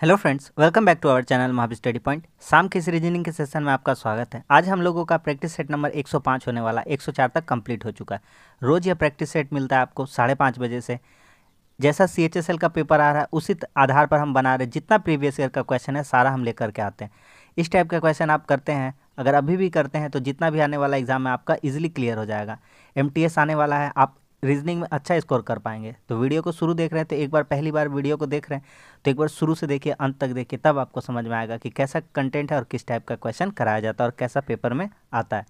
Hello friends, welcome back to our channel Mahavir study point. शाम के इस रीजनिंग के सेशन में आपका स्वागत है। आज हम लोगों का प्रैक्टिस सेट नंबर 105 होने वाला 104 तक कंप्लीट हो चुका है। रोज़ यह प्रैक्टिस सेट मिलता है आपको 5:30 बजे से। जैसा CHSL का पेपर आ रहा है उसी आधार पर हम बना रहे हैं। जितना प्रीवियस ईयर का क्वेश्चन है सारा हम लेकर के आते हैं। इस टाइप का क्वेश्चन आप करते हैं, अगर अभी भी करते हैं तो जितना भी आने वाला एग्जाम है आपका इजीली क्लियर हो जाएगा। MTS आने वाला है, आप रीजनिंग में अच्छा स्कोर कर पाएंगे। तो वीडियो को शुरू देख रहे हैं तो एक बार, पहली बार वीडियो को देख रहे हैं तो एक बार शुरू से देखिए, अंत तक देखिए, तब आपको समझ में आएगा कि कैसा कंटेंट है और किस टाइप का क्वेश्चन कराया जाता है और कैसा पेपर में आता है।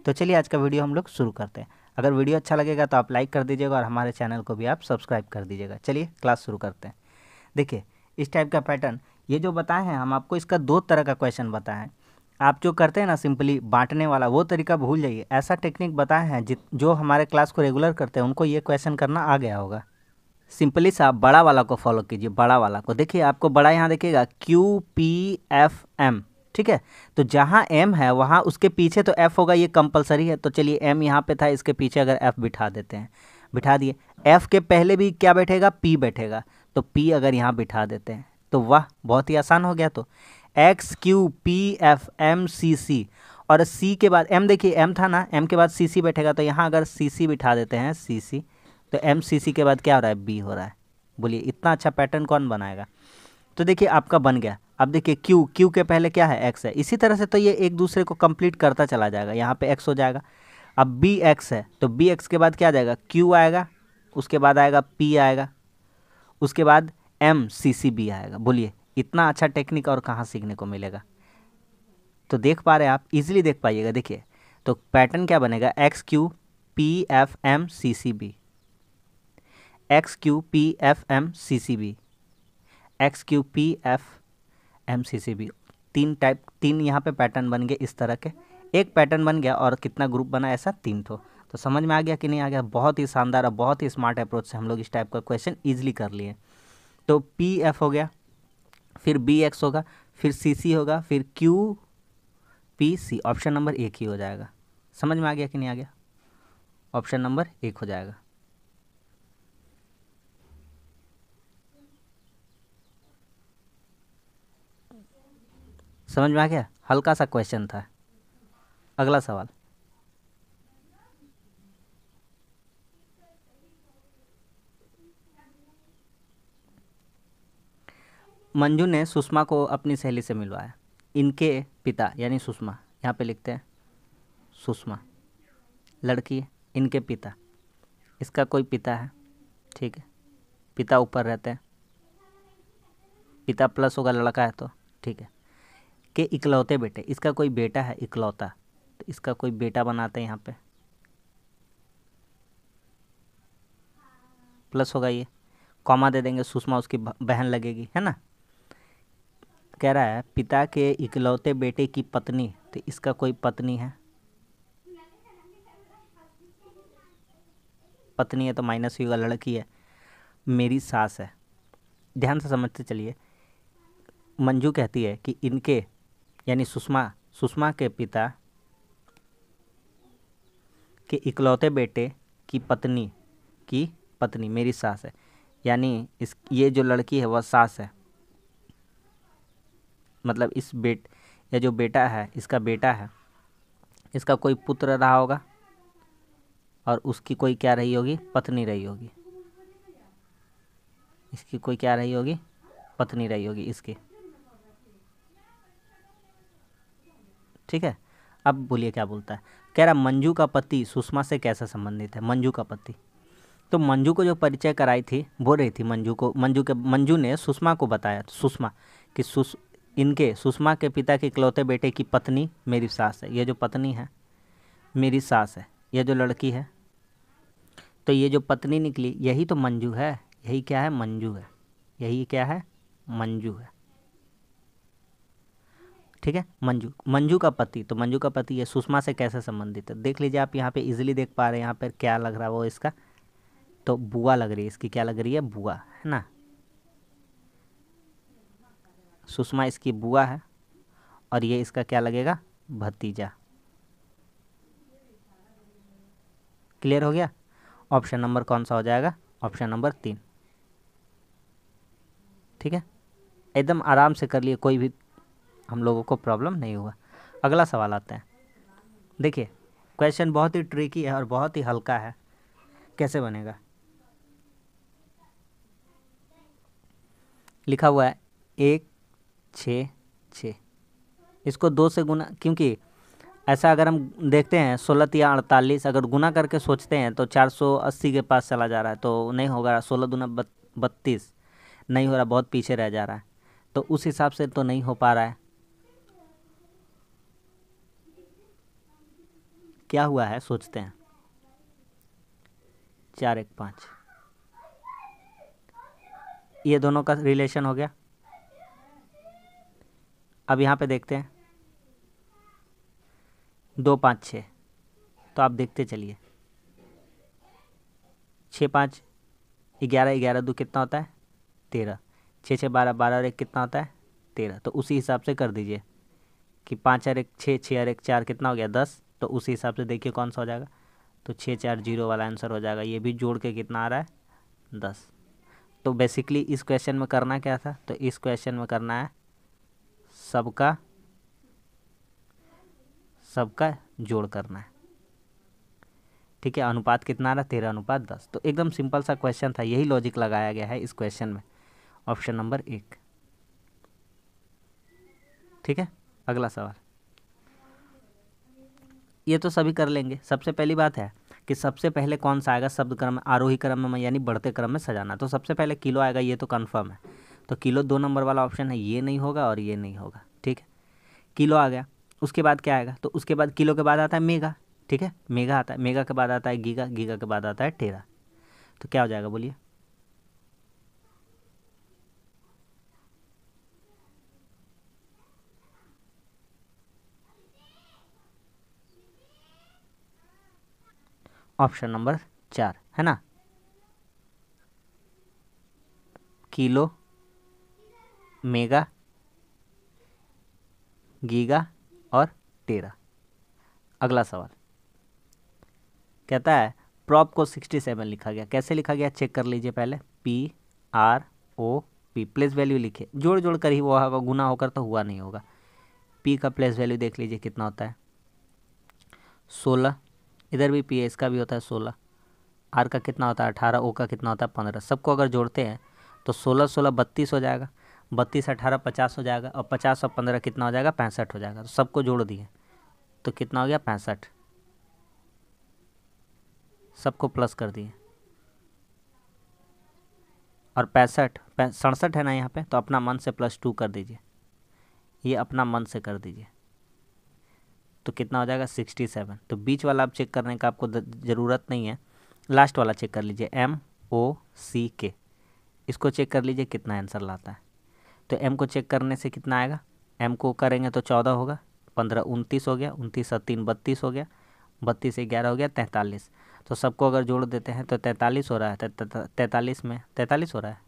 तो चलिए आज का वीडियो हम लोग शुरू करते हैं। अगर वीडियो अच्छा लगेगा तो आप लाइक कर दीजिएगा और हमारे चैनल को भी आप सब्सक्राइब कर दीजिएगा। चलिए क्लास शुरू करते हैं। देखिए इस टाइप का पैटर्न, ये जो बताए हैं हम आपको, इसका 2 तरह का क्वेश्चन बताए हैं। आप जो करते हैं ना सिंपली बांटने वाला, वो तरीका भूल जाइए। ऐसा टेक्निक बताए हैं जो हमारे क्लास को रेगुलर करते हैं उनको ये क्वेश्चन करना आ गया होगा। सिंपली सा आप बड़ा वाला को फॉलो कीजिए। बड़ा वाला को देखिए, आपको बड़ा यहाँ देखिएगा QPFM, ठीक है। तो जहाँ M है वहाँ उसके पीछे तो F होगा, ये कंपलसरी है। तो चलिए M यहाँ पे था, इसके पीछे अगर F बिठा देते हैं, बिठा दिए। F के पहले भी क्या बैठेगा? P बैठेगा। तो P अगर यहाँ बिठा देते हैं तो वाह, बहुत ही आसान हो गया। तो XQPFMCC और C के बाद M, देखिए M था ना, M के बाद CC बैठेगा। तो यहाँ अगर CC बिठा देते हैं, CC, तो MCC के बाद क्या हो रहा है? B हो रहा है। बोलिए इतना अच्छा पैटर्न कौन बनाएगा? तो देखिए आपका बन गया। अब देखिए Q के पहले क्या है? X है। इसी तरह से तो ये एक दूसरे को कंप्लीट करता चला जाएगा। यहाँ पे X हो जाएगा। अब BX है तो BX के बाद क्या आ जाएगा? Q आएगा, उसके बाद आएगा P आएगा, उसके बाद MCCB आएगा। बोलिए इतना अच्छा टेक्निक और कहाँ सीखने को मिलेगा? तो देख पा रहे हैं आप, इजीली देख पाइएगा। देखिए तो पैटर्न क्या बनेगा? XQPFMCCB, XQPFMCCB, XQPFMCCB। तीन यहाँ पे पैटर्न बन गए इस तरह के। एक पैटर्न बन गया और कितना ग्रुप बना? ऐसा 3 ठो। तो समझ में आ गया कि नहीं आ गया? बहुत ही शानदार और बहुत ही स्मार्ट अप्रोच से हम लोग इस टाइप का क्वेश्चन ईजिली कर लिए। तो PF हो गया, फिर BX होगा, फिर CC होगा, फिर QPC। ऑप्शन नंबर 1 ही हो जाएगा। समझ में आ गया कि नहीं आ गया? ऑप्शन नंबर 1 हो जाएगा। समझ में आ गया? हल्का सा क्वेश्चन था। अगला सवाल, मंजू ने सुषमा को अपनी सहेली से मिलवाया। इनके पिता यानी सुषमा, यहाँ पे लिखते हैं सुषमा लड़की है, इनके पिता, इसका कोई पिता है, ठीक है। पिता ऊपर रहते हैं, पिता प्लस होगा, लड़का है तो ठीक है। के इकलौते बेटे, इसका कोई बेटा है इकलौता, तो इसका कोई बेटा बनाते हैं यहाँ पे, प्लस होगा, ये कॉमा दे देंगे। सुषमा उसकी बहन लगेगी, है ना। कह रहा है पिता के इकलौते बेटे की पत्नी, तो इसका कोई पत्नी है, पत्नी है तो माइनस ही होगा, लड़की है। मेरी सास है। ध्यान से समझते चलिए। मंजू कहती है कि इनके यानी सुषमा के पिता के इकलौते बेटे की पत्नी मेरी सास है। यानी ये जो लड़की है वह सास है। मतलब ये जो बेटा है, इसका बेटा है, इसका कोई पुत्र रहा होगा और उसकी कोई क्या रही होगी? पत्नी रही होगी। इसकी कोई क्या रही होगी? पत्नी रही होगी इसकी, ठीक है। अब बोलिए क्या बोलता है। कह रहा मंजू का पति सुषमा से कैसे संबंधित है? मंजू का पति, तो मंजू को जो परिचय कराई थी, बोल रही थी मंजू ने सुषमा को बताया, सुषमा कि सुषमा के पिता के इकलौते बेटे की पत्नी मेरी सास है। ये जो पत्नी है मेरी सास है, ये जो लड़की है, तो ये जो पत्नी निकली यही तो मंजू है। यही क्या है? मंजू है। यही क्या है? मंजू है, ठीक है। मंजू का पति, तो मंजू का पति ये सुषमा से कैसे संबंधित है? देख लीजिए आप, यहाँ पे इजीली देख पा रहे हैं। यहाँ पर क्या लग रहा है वो इसका? तो बुआ लग रही है। इसकी क्या लग रही है? बुआ, है ना। सुषमा इसकी बुआ है और ये इसका क्या लगेगा? भतीजा। क्लियर हो गया? ऑप्शन नंबर कौन सा हो जाएगा? ऑप्शन नंबर 3, ठीक है। एकदम आराम से कर लिए, कोई भी हम लोगों को प्रॉब्लम नहीं हुआ। अगला सवाल आता है। देखिए क्वेश्चन बहुत ही ट्रिकी है और बहुत ही हल्का है। कैसे बनेगा? लिखा हुआ है 1 6 6, इसको 2 से गुना, क्योंकि ऐसा अगर हम देखते हैं 16 या 48 अगर गुना करके सोचते हैं तो 480 के पास चला जा रहा है, तो नहीं होगा। 16 दूना 32 नहीं हो रहा, बहुत पीछे रह जा रहा है, तो उस हिसाब से तो नहीं हो पा रहा है। क्या हुआ है सोचते हैं। 4 1 5, ये दोनों का रिलेशन हो गया। अब यहाँ पे देखते हैं 2 5 6, तो आप देखते चलिए 6 5 11, 11 2 कितना होता है 13, 6 6 12, 12 और 1 कितना होता है 13। तो उसी हिसाब से कर दीजिए कि 5 और 1 6, 6 और 1 4 कितना हो गया 10। तो उसी हिसाब से देखिए कौन सा हो जाएगा, तो 6 4 0 वाला आंसर हो जाएगा। ये भी जोड़ के कितना आ रहा है 10। तो बेसिकली इस क्वेश्चन में करना क्या था, तो इस क्वेश्चन में करना है सबका सबका जोड़ करना है। ठीक है, अनुपात कितना आ रहा है 13:10। तो एकदम सिंपल सा क्वेश्चन था, यही लॉजिक लगाया गया है इस क्वेश्चन में, ऑप्शन नंबर 1। ठीक है, अगला सवाल। ये तो सभी कर लेंगे। सबसे पहली बात है कि सबसे पहले कौन सा आएगा शब्द क्रम में, आरोही क्रम में यानी बढ़ते क्रम में सजाना। तो सबसे पहले किलो आएगा, ये तो कंफर्म है। तो किलो 2 नंबर वाला ऑप्शन है, ये नहीं होगा और ये नहीं होगा। ठीक है, किलो आ गया। उसके बाद क्या आएगा, तो उसके बाद किलो के बाद आता है मेगा। ठीक है, मेगा आता है, मेगा के बाद आता है गीगा, गीगा के बाद आता है टेरा। तो क्या हो जाएगा बोलिए? ऑप्शन नंबर 4 है ना, किलो, मेगा, गीगा और टेरा। अगला सवाल कहता है प्रॉप को 67 लिखा गया। कैसे लिखा गया चेक कर लीजिए पहले। PROP प्लेस वैल्यू लिखे, जोड़ जोड़ कर ही वो होगा, गुना होकर तो हुआ नहीं होगा। P का प्लेस वैल्यू देख लीजिए कितना होता है 16, इधर भी P है, इसका भी होता है 16। R का कितना होता है 18, O का कितना होता है 15। सबको अगर जोड़ते हैं तो 16 16 32 हो जाएगा, 32 18 50 हो जाएगा, और 50 और 15 कितना हो जाएगा 65 हो जाएगा। तो सबको जोड़ दिए तो कितना हो गया 65, सबको प्लस कर दिए। और 65 67 है ना यहाँ पे, तो अपना मन से +2 कर दीजिए, ये अपना मन से कर दीजिए, तो कितना हो जाएगा 67। तो बीच वाला आप चेक करने का आपको ज़रूरत नहीं है, लास्ट वाला चेक कर लीजिए MOCK, इसको चेक कर लीजिए कितना आंसर लाता है। तो M को चेक करने से कितना आएगा, M को करेंगे तो 14 होगा, 15 29 हो गया, 29 और 3 32 हो गया, 32 से 11 हो गया 43। तो सबको अगर जोड़ देते हैं तो 43 हो रहा है। 43 में 43 हो रहा है,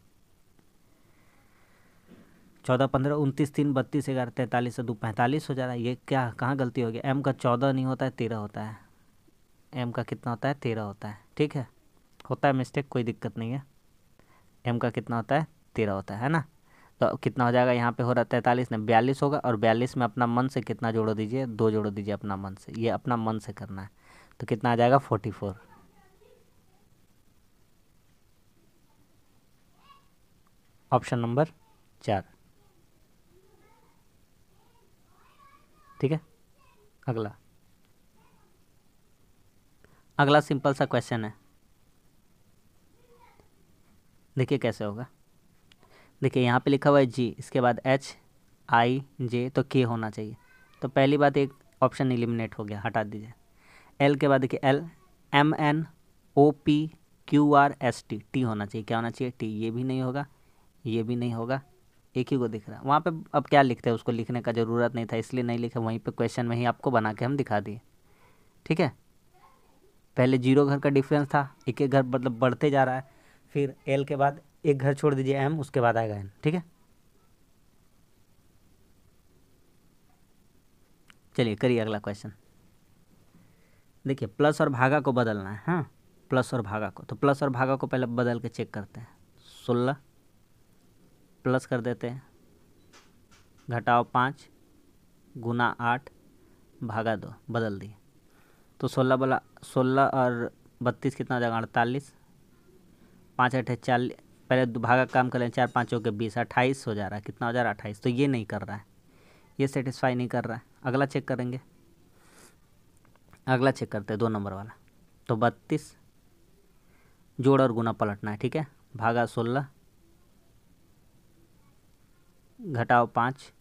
14 15 29 3 32 11 43 से 2 45 हो जा रहा है। ये क्या कहाँ गलती हो गई, M का 14 नहीं होता है 13 होता है। M का कितना होता है 13 होता है। ठीक है, होता है मिस्टेक, कोई दिक्कत नहीं है। M का कितना होता है 13 होता है ना। तो कितना हो जाएगा, यहाँ पे हो रहा है 43 ने 42 होगा, और 42 में अपना मन से कितना जोड़ दीजिए, 2 जोड़ दीजिए अपना मन से, ये अपना मन से करना है। तो कितना आ जाएगा 44, ऑप्शन नंबर 4। ठीक है, अगला अगला सिंपल सा क्वेश्चन है, देखिए कैसे होगा। देखिए यहाँ पे लिखा हुआ है G, इसके बाद HIJ, तो K होना चाहिए। तो पहली बात एक ऑप्शन एलिमिनेट हो गया, हटा दीजिए। L के बाद देखिए LMNOPQRST, T होना चाहिए। क्या होना चाहिए T, ये भी नहीं होगा, ये भी नहीं होगा, एक ही को दिख रहा है वहाँ पे। अब क्या लिखते हैं, उसको लिखने का ज़रूरत नहीं था इसलिए नहीं लिखे, वहीं पे क्वेश्चन में ही आपको बना के हम दिखा दिए। ठीक है, पहले 0 घर का डिफरेंस था, एक एक घर मतलब बढ़ते जा रहा है, फिर L के बाद एक घर छोड़ दीजिए M, उसके बाद आएगा N। ठीक है, चलिए करिए अगला क्वेश्चन। देखिए प्लस और भागा को बदलना है। हाँ, प्लस और भागा को, तो प्लस और भागा को पहले बदल के चेक करते हैं। 16 प्लस कर देते हैं, घटाओ 5 गुना 8 भागा 2, बदल दिए तो 16 बोला 16 और 32 कितना हो जाएगा 48, 5 8 40, पहले भागा काम करें 4 5 के 20, 28 हो जा रहा है, कितना हो जा रहा है 28। तो ये नहीं कर रहा है, ये सेटिस्फाई नहीं कर रहा है। अगला चेक करेंगे, अगला चेक करते हैं 2 नंबर वाला। तो 32 जोड़ और गुना पलटना है, ठीक है, भागा 16 घटाओ 5,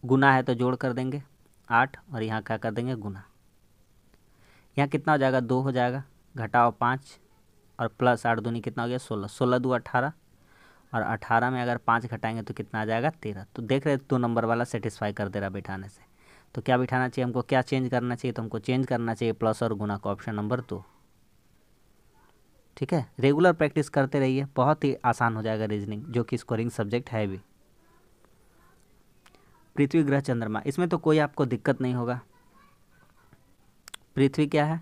गुना है तो जोड़ कर देंगे 8 और यहाँ क्या कर देंगे गुना। यहाँ कितना हो जाएगा 2 हो जाएगा, घटाओ 5 और प्लस 8 दूनी कितना हो गया 16, 16 2 18 और 18 में अगर 5 घटाएंगे तो कितना आ जाएगा 13। तो देख रहे 2 नंबर वाला सेटिस्फाई कर दे रहा बिठाने से। तो क्या बिठाना चाहिए हमको, क्या चेंज करना चाहिए, तो हमको चेंज करना चाहिए प्लस और गुना का, ऑप्शन नंबर 2। ठीक है, रेगुलर प्रैक्टिस करते रहिए, बहुत ही आसान हो जाएगा रीजनिंग, जो कि स्कोरिंग सब्जेक्ट है भी। पृथ्वी ग्रह चंद्रमा, इसमें तो कोई आपको दिक्कत नहीं होगा। पृथ्वी क्या है,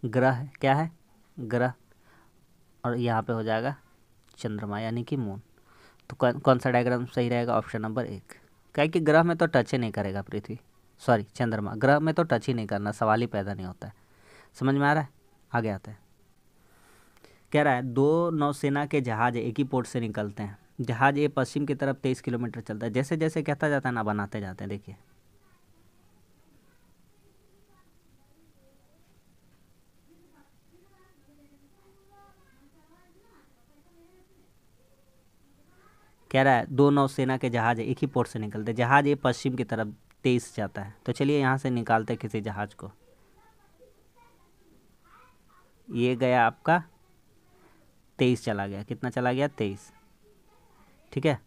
ग्रह क्या है, ग्रह, और यहाँ पे हो जाएगा चंद्रमा यानी कि मून। तो कौन सा डायग्राम सही रहेगा, ऑप्शन नंबर 1। क्या कि ग्रह में तो टच ही नहीं करेगा पृथ्वी, सॉरी चंद्रमा, ग्रह में तो टच ही नहीं करना, सवाल ही पैदा नहीं होता है। समझ में आ रहा है, आगे आते हैं। कह रहा है 2 नौसेना के जहाज एक ही पोर्ट से निकलते हैं। जहाज ए पश्चिम की तरफ 23 किलोमीटर चलता है। जैसे जैसे कहता जाता है ना, बनाते जाते हैं, देखिए कह रहा है 2 नौसेना के जहाज एक ही पोर्ट से निकलते हैं। जहाज ए पश्चिम की तरफ 23 जाता है, तो चलिए यहाँ से निकालते किसी जहाज को। ये गया आपका 23 चला गया, कितना चला गया 23, ठीक है,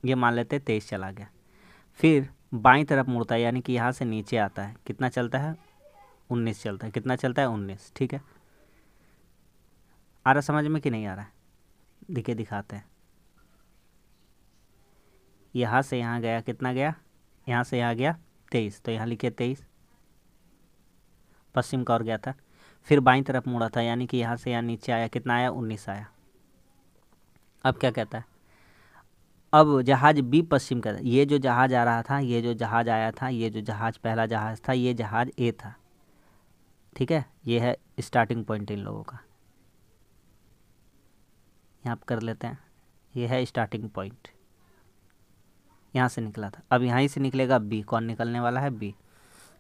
ये मान लेते 23 चला गया। फिर बाईं तरफ मुड़ता है, यानी कि यहाँ से नीचे आता है, कितना चलता है 19 चलता है, कितना चलता है 19, ठीक है। आ रहा समझ में कि नहीं आ रहा है, दिखाते हैं। यहाँ से यहाँ गया, कितना गया, यहाँ से यहाँ गया 23, तो यहाँ लिखे 23 पश्चिम का और गया था। फिर बाईं तरफ मुड़ा था, यानी कि यहाँ से यहाँ नीचे आया, कितना आया 19 आया। अब क्या कहता है, अब जहाज बी पश्चिम का, ये जो जहाज आ रहा था, ये जो जहाज आया था, ये जो जहाज पहला जहाज था, ये जहाज ए था, ठीक है, ये है स्टार्टिंग पॉइंट इन लोगों का, यहाँ पर कर लेते हैं, ये है स्टार्टिंग पॉइंट, यहाँ से निकला था। अब यहाँ से निकलेगा बी, कौन निकलने वाला है बी।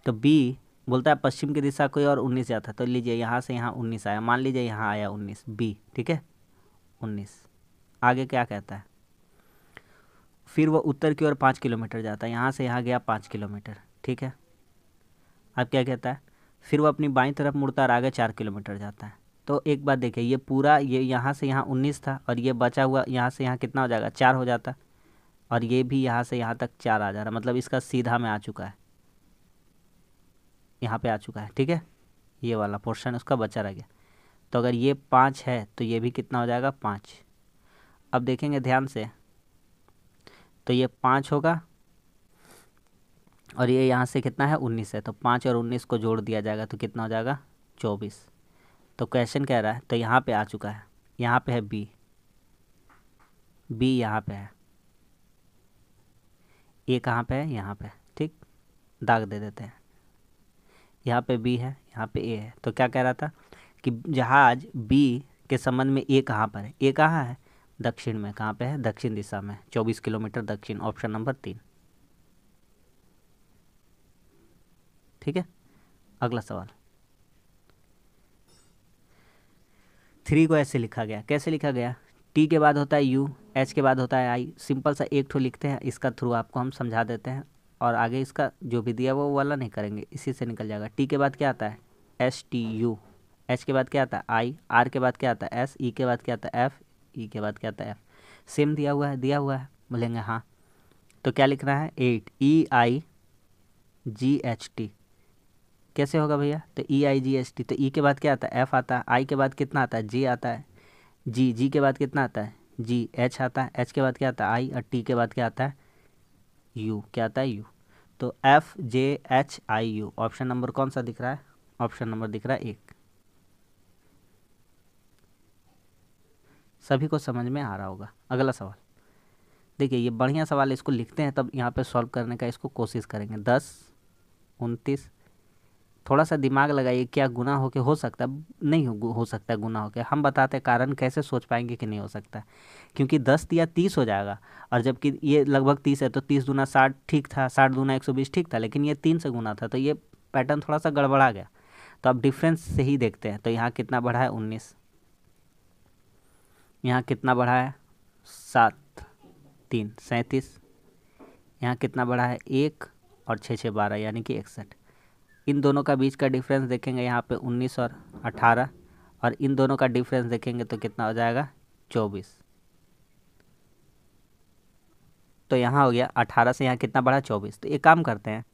तो बी बोलता है पश्चिम की दिशा कोई और 19 जाता, तो लीजिए यहाँ से यहाँ 19 आया, मान लीजिए यहाँ आया 19 बी, ठीक है 19। आगे क्या कहता है, फिर वो उत्तर की ओर 5 किलोमीटर जाता है, यहाँ से यहाँ गया 5 किलोमीटर, ठीक है। अब क्या कहता है, फिर वो अपनी बाईं तरफ मुड़ता और आगे 4 किलोमीटर जाता है। तो एक बात देखिए, ये पूरा ये यहाँ से यहाँ 19 था, और ये बचा हुआ यहाँ से यहाँ कितना हो जाएगा 4 हो जाता, और ये भी यहाँ से यहाँ तक 4 आ जा रहा, मतलब इसका सीधा में आ चुका है, यहाँ पे आ चुका है, ठीक है, ये वाला पोर्शन उसका बचा रह गया। तो अगर ये 5 है तो ये भी कितना हो जाएगा 5। अब देखेंगे ध्यान से, तो ये 5 होगा, और ये यहाँ से कितना है 19 है, तो 5 और 19 को जोड़ दिया जाएगा तो कितना हो जाएगा 24। तो क्वेश्चन कह रहा है, तो यहाँ पे आ चुका है, यहाँ पे है बी, बी यहाँ पे है, ए कहाँ पे है यहाँ पे, ठीक, दाग दे देते हैं, यहाँ पे बी है, यहाँ पे ए है। तो क्या कह रहा था कि जहाज बी के संबंध में ए कहाँ पर है, ए कहाँ है दक्षिण में, कहाँ पे है दक्षिण दिशा में, 24 किलोमीटर दक्षिण, ऑप्शन नंबर 3, ठीक है। अगला सवाल 3 को ऐसे लिखा गया, कैसे लिखा गया, टी के बाद होता है यू, एच के बाद होता है आई, सिंपल सा एक ठो लिखते हैं, इसका थ्रू आपको हम समझा देते हैं, और आगे इसका जो भी दिया वो वाला नहीं करेंगे, इसी से निकल जाएगा। टी के बाद क्या आता है एस टी यू, एच के बाद क्या आता है आई, आर के बाद क्या आता है एस, ई के बाद क्या आता है एफ, ई के बाद क्या आता है एफ। सेम दिया हुआ है, बोलेंगे हाँ। तो क्या लिखना है 8 ई आई जी एच टी, कैसे होगा भैया, तो ई आई जी एच टी, तो ई के बाद क्या आता है एफ आता है, आई के बाद कितना आता है जे आता है, जी, जी के बाद कितना आता है जी, एच आता है, एच के बाद क्या आता है आई, और टी के बाद क्या आता है यू, क्या आता है यू। तो F J H I you, option number कौन सा दिख रहा है, ऑप्शन नंबर दिख रहा है 1। सभी को समझ में आ रहा होगा। अगला सवाल देखिए, ये बढ़िया सवाल है, इसको लिखते हैं तब यहाँ पे सॉल्व करने का इसको कोशिश करेंगे। 10, 29, थोड़ा सा दिमाग लगाइए, क्या गुना होके हो सकता है? नहीं हो सकता है गुना होके। हम बताते हैं कारण, कैसे सोच पाएंगे कि नहीं हो सकता है, क्योंकि 10 या 30 हो जाएगा, और जबकि ये लगभग 30 है तो 30 दूना 60 ठीक था, 60 दूना 120 ठीक था, लेकिन ये 3 से गुना था, तो ये पैटर्न थोड़ा सा गड़बड़ा गया। तो अब डिफरेंस से ही देखते हैं। तो यहाँ कितना बढ़ा है? 19। यहाँ कितना बढ़ा है? 7, 3, 37। यहाँ कितना बढ़ा है? 1 और 6, 6, 12, यानी कि 61। इन दोनों का बीच का डिफरेंस देखेंगे यहाँ पे 19 और 18, और इन दोनों का डिफरेंस देखेंगे तो कितना हो जाएगा? 24। तो यहाँ हो गया 18 से यहाँ कितना बढ़ा? 24। तो एक काम करते हैं,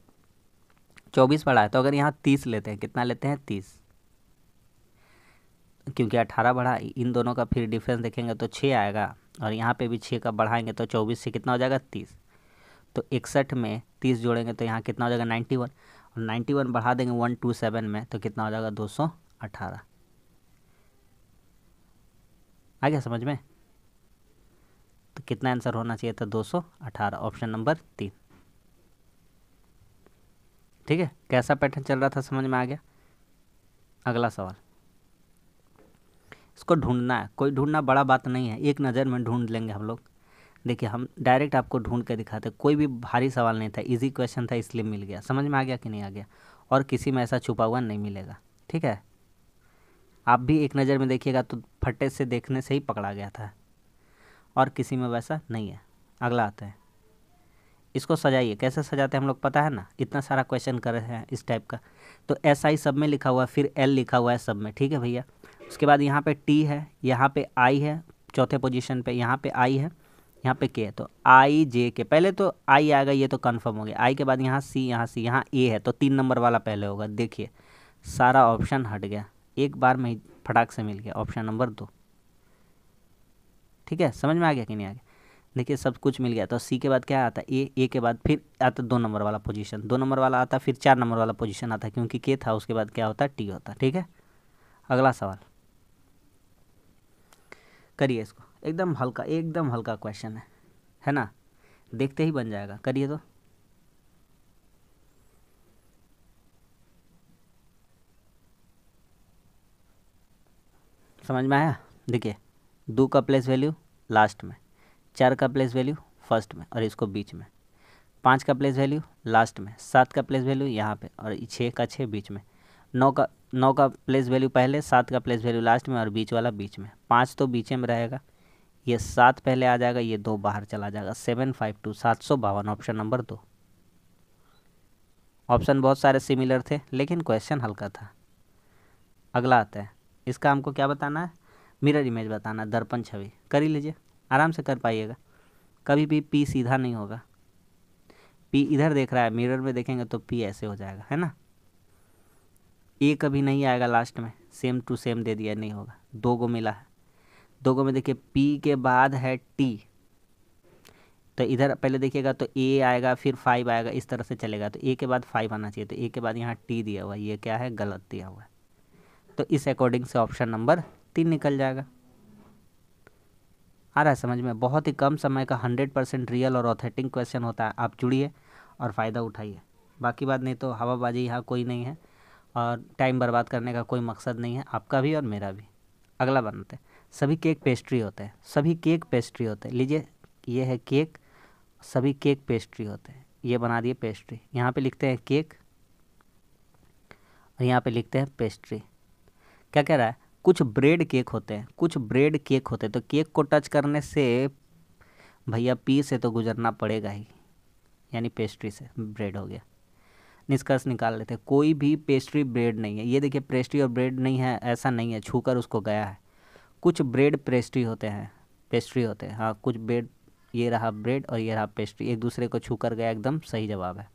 24 बढ़ा है तो अगर यहाँ 30 लेते हैं, कितना लेते हैं? 30, क्योंकि 18 बढ़ा, इन दोनों का फिर डिफरेंस देखेंगे तो 6 आएगा, और यहाँ पे भी 6 का बढ़ाएंगे तो 24 से कितना हो जाएगा? 30। तो 61 में 30 जोड़ेंगे तो यहाँ कितना हो जाएगा? 91, और 91 बढ़ा देंगे 127 में तो कितना हो जाएगा? 218। आ गया समझ में? तो कितना आंसर होना चाहिए था? 218, ऑप्शन नंबर 3। ठीक है, कैसा पैटर्न चल रहा था, समझ में आ गया? अगला सवाल, इसको ढूंढना है, कोई ढूंढना बड़ा बात नहीं है, एक नज़र में ढूंढ लेंगे हम लोग। देखिए, हम डायरेक्ट आपको ढूंढ के दिखाते, कोई भी भारी सवाल नहीं था, इजी क्वेश्चन था, इसलिए मिल गया। समझ में आ गया कि नहीं आ गया? और किसी में ऐसा छुपा हुआ नहीं मिलेगा। ठीक है, आप भी एक नज़र में देखिएगा तो फट्टे से देखने से ही पकड़ा गया था, और किसी में वैसा नहीं है। अगला आता है, इसको सजाइए। कैसे सजाते हैं हम लोग पता है ना, इतना सारा क्वेश्चन कर रहे हैं इस टाइप का। तो SI सब में लिखा हुआ है, फिर L लिखा हुआ है सब में। ठीक है भैया, उसके बाद यहाँ पे T है, यहाँ पे I है चौथे पोजीशन पे, यहाँ पे I है, यहाँ पे K है। तो I J K, पहले तो I आएगा, ये तो कंफर्म हो गया। I के बाद यहाँ C, यहाँ C, यहाँ A है, तो 3 नंबर वाला पहले होगा। देखिए सारा ऑप्शन हट गया, एक बार में ही फटाक से मिल गया, ऑप्शन नंबर 2। ठीक है, समझ में आ गया कि नहीं आ गया? देखिए सब कुछ मिल गया। तो सी के बाद क्या आता है? ए के बाद फिर आता 2 नंबर वाला पोजीशन, 2 नंबर वाला आता, फिर 4 नंबर वाला पोजीशन आता, क्योंकि के था, उसके बाद क्या होता? टी होता। ठीक है, अगला सवाल करिए। इसको एकदम हल्का क्वेश्चन है ना, देखते ही बन जाएगा। करिए तो। समझ में आया? देखिए 2 का प्लेस वैल्यू लास्ट में, 4 का प्लेस वैल्यू फर्स्ट में और इसको बीच में, 5 का प्लेस वैल्यू लास्ट में, 7 का प्लेस वैल्यू यहाँ पे, और 6 का 6 बीच में, 9 का प्लेस वैल्यू पहले, 7 का प्लेस वैल्यू लास्ट में, और बीच वाला बीच में, 5 तो बीच में रहेगा, ये 7 पहले आ जाएगा, ये 2 बाहर चला जाएगा। 752, 752, ऑप्शन नंबर 2। ऑप्शन बहुत सारे सिमिलर थे, लेकिन क्वेश्चन हल्का था। अगला आता है, इसका हमको क्या बताना है? मिरर इमेज बताना, दर्पण छवि। कर ही लीजिए, आराम से कर पाइएगा। कभी भी पी सीधा नहीं होगा, पी इधर देख रहा है, मिरर में देखेंगे तो पी ऐसे हो जाएगा, है ना। ए कभी नहीं आएगा लास्ट में, सेम टू सेम दे दिया, नहीं होगा। 2 को मिला है, 2 को में देखिए पी के बाद है टी, तो इधर पहले देखिएगा तो ए आएगा, फिर 5 आएगा, इस तरह से चलेगा। तो ए के बाद 5 आना चाहिए, तो ए के बाद यहाँ टी दिया हुआ है, ये क्या है? गलत दिया हुआ है। तो इस अकॉर्डिंग से ऑप्शन नंबर 3 निकल जाएगा। आ रहा है समझ में? बहुत ही कम समय का 100% रियल और ऑथेंटिक क्वेश्चन होता है। आप जुड़िए और फ़ायदा उठाइए। बाकी बात नहीं तो हवाबाजी यहाँ कोई नहीं है, और टाइम बर्बाद करने का कोई मकसद नहीं है, आपका भी और मेरा भी। अगला बनाते हैं, सभी केक पेस्ट्री होते हैं, सभी केक पेस्ट्री होते हैं। लीजिए ये है केक, सभी केक पेस्ट्री होते हैं, ये बना दिए पेस्ट्री। यहाँ पे लिखते हैं केक और यहाँ पे लिखते हैं पेस्ट्री। क्या कह रहा है? कुछ ब्रेड केक होते हैं, कुछ ब्रेड केक होते हैं। तो केक को टच करने से भैया पी से तो गुजरना पड़ेगा ही, यानी पेस्ट्री से ब्रेड हो गया। निष्कर्ष निकाल लेते हैं, कोई भी पेस्ट्री ब्रेड नहीं है। ये देखिए पेस्ट्री और ब्रेड नहीं है, ऐसा नहीं है, छूकर उसको गया है। कुछ ब्रेड पेस्ट्री होते हैं, पेस्ट्री होते हैं, हाँ कुछ ब्रेड, ये रहा ब्रेड और ये रहा पेस्ट्री, एक दूसरे को छूकर गया, एकदम सही जवाब है।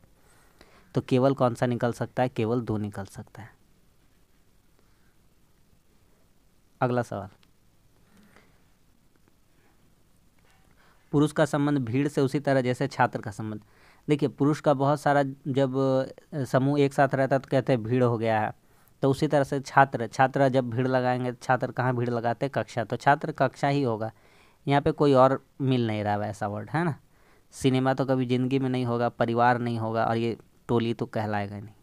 तो केवल कौन सा निकल सकता है? केवल 2 निकल सकता है। अगला सवाल, पुरुष का संबंध भीड़ से उसी तरह जैसे छात्र का संबंध। देखिए पुरुष का बहुत सारा, जब समूह एक साथ रहता है तो कहते हैं भीड़ हो गया है, तो उसी तरह से छात्र जब भीड़ लगाएंगे, छात्र कहाँ भीड़ लगाते हैं? कक्षा, तो छात्र कक्षा ही होगा। यहाँ पे कोई और मिल नहीं रहा है ऐसा वर्ड, है ना। सिनेमा तो कभी ज़िंदगी में नहीं होगा, परिवार नहीं होगा, और ये टोली तो कहलाएगा नहीं।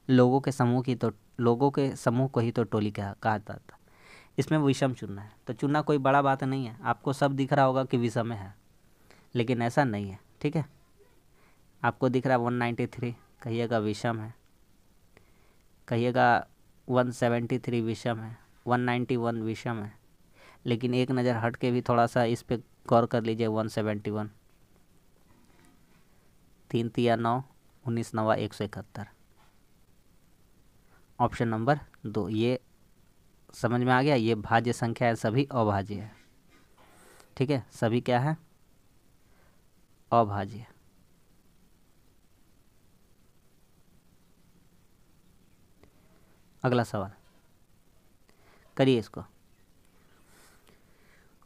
लोगों के समूह को ही तो टोली कहा जाता। इसमें विषम चुनना है, तो चुनना कोई बड़ा बात नहीं है। आपको सब दिख रहा होगा कि विषम है, लेकिन ऐसा नहीं है, ठीक है। आपको दिख रहा है 193, कहिएगा विषम है। कहिएगा 173 विषम है, 191 विषम है। लेकिन एक नज़र हट के भी थोड़ा सा इस पे गौर कर लीजिए। 171, 3 तिया 9, 19 नवा 171। ऑप्शन नंबर 2, ये समझ में आ गया। ये भाज्य संख्या है, सभी अभाज्य है, ठीक है। सभी क्या है? अभाज्य। अगला सवाल करिए। इसको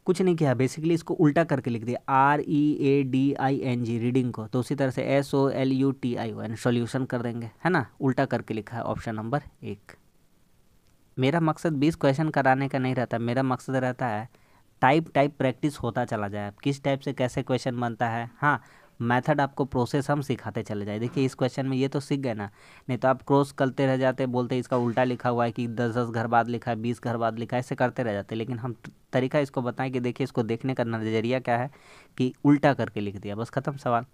कुछ नहीं किया, बेसिकली इसको उल्टा करके लिख दिया, READING रीडिंग को, तो उसी तरह से SOLUTION सॉल्यूशन कर देंगे, है ना। उल्टा करके लिखा है ऑप्शन नंबर 1। मेरा मकसद 20 क्वेश्चन कराने का नहीं रहता, मेरा मकसद रहता है टाइप प्रैक्टिस होता चला जाए, किस टाइप से कैसे क्वेश्चन बनता है। हाँ, मेथड आपको प्रोसेस हम सिखाते चले जाए। देखिए इस क्वेश्चन में ये तो सीख गए ना, नहीं तो आप क्रॉस करते रह जाते, बोलते इसका उल्टा लिखा हुआ है कि 10 घर बाद लिखा है, 20 घर बाद लिखा है, ऐसे करते रह जाते। लेकिन हम तरीका इसको बताएं कि देखिए इसको देखने का नज़रिया क्या है, कि उल्टा करके लिख दिया, बस ख़त्म सवाल।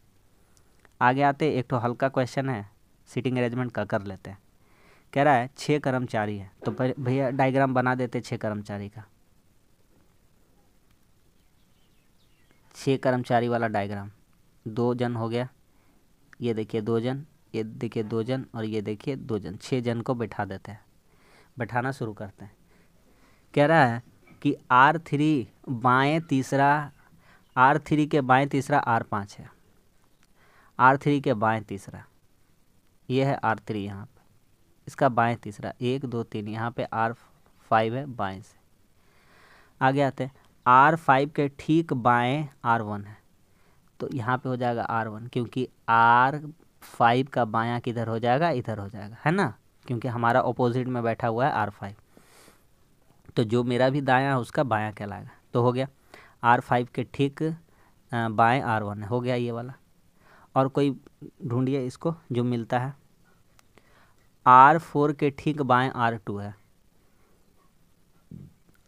आगे आते, एक तो हल्का क्वेश्चन है, सीटिंग अरेंजमेंट का कर लेते हैं। कह रहा है 6 कर्मचारी है, तो भैया डायग्राम बना देते 6 कर्मचारी का, 6 कर्मचारी वाला डायग्राम। 2 जन हो गया, ये देखिए 2 जन, ये देखिए 2 जन, और ये देखिए 2 जन, 6 जन को बैठा देते हैं। बैठाना शुरू करते हैं। कह रहा है कि R3 बाएँ तीसरा, R3 के बाएँ तीसरा R5 है, R3 के बाएँ तीसरा ये है R3 यहाँ पे, इसका बाएँ तीसरा 1 2 3, यहाँ पे R5 है बाएँ से। आगे आते हैं, R5 के ठीक बाएँ R1 है, तो यहाँ पे हो जाएगा R1, क्योंकि R5 का बायां किधर हो जाएगा? इधर हो जाएगा, है ना, क्योंकि हमारा ऑपोजिट में बैठा हुआ है R5, तो जो मेरा भी दायां है उसका बायां कहलाएगा। तो हो गया R5 के ठीक बाएं R1 है, हो गया ये वाला। और कोई ढूंढिए इसको जो मिलता है। R4 के ठीक बाएं R2 है,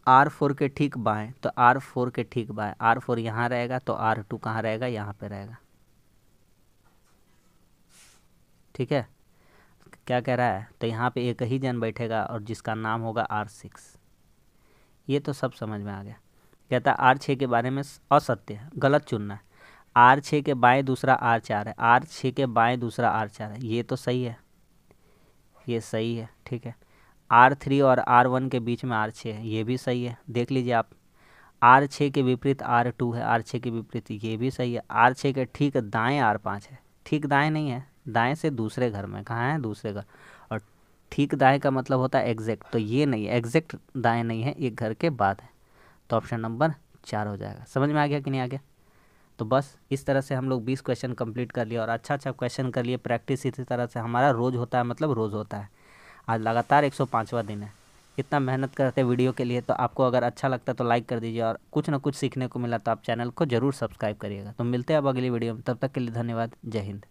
R4 के ठीक बाएं, तो R4 के ठीक बाएं, R4 यहाँ रहेगा, तो R2 कहाँ रहेगा? यहाँ पे रहेगा, ठीक है। क्या कह रहा है? तो यहाँ पे एक ही जन बैठेगा और जिसका नाम होगा R6। ये तो सब समझ में आ गया। कहता है R6 के बारे में असत्य है, गलत चुनना है। R6 के बाएं दूसरा R4 है, R6 के बाएं दूसरा R4 है, ये तो सही है, ये सही है, ठीक है। R3 और R1 के बीच में R6 है, ये भी सही है, देख लीजिए आप। R6 के विपरीत R2 है, R6 के विपरीत, ये भी सही है। R6 के ठीक दाएं R5 है, ठीक दाएं नहीं है, दाएं से दूसरे घर में, कहाँ है? दूसरे घर। और ठीक दाएं का मतलब होता है एग्जैक्ट, तो ये नहीं है, एग्जैक्ट दाएं नहीं है, एक घर के बाद है, तो ऑप्शन नंबर 4 हो जाएगा। समझ में आ गया कि नहीं आ गया? तो बस इस तरह से हम लोग 20 क्वेश्चन कंप्लीट कर लिए और अच्छा क्वेश्चन कर लिए। प्रैक्टिस इसी तरह से हमारा रोज़ होता है, मतलब रोज़ होता है। आज लगातार 105वां दिन है। इतना मेहनत करते हैं वीडियो के लिए, तो आपको अगर अच्छा लगता है तो लाइक कर दीजिए, और कुछ ना कुछ सीखने को मिला तो आप चैनल को ज़रूर सब्सक्राइब करिएगा। तो मिलते हैं अब अगली वीडियो में, तब तक के लिए धन्यवाद। जय हिंद।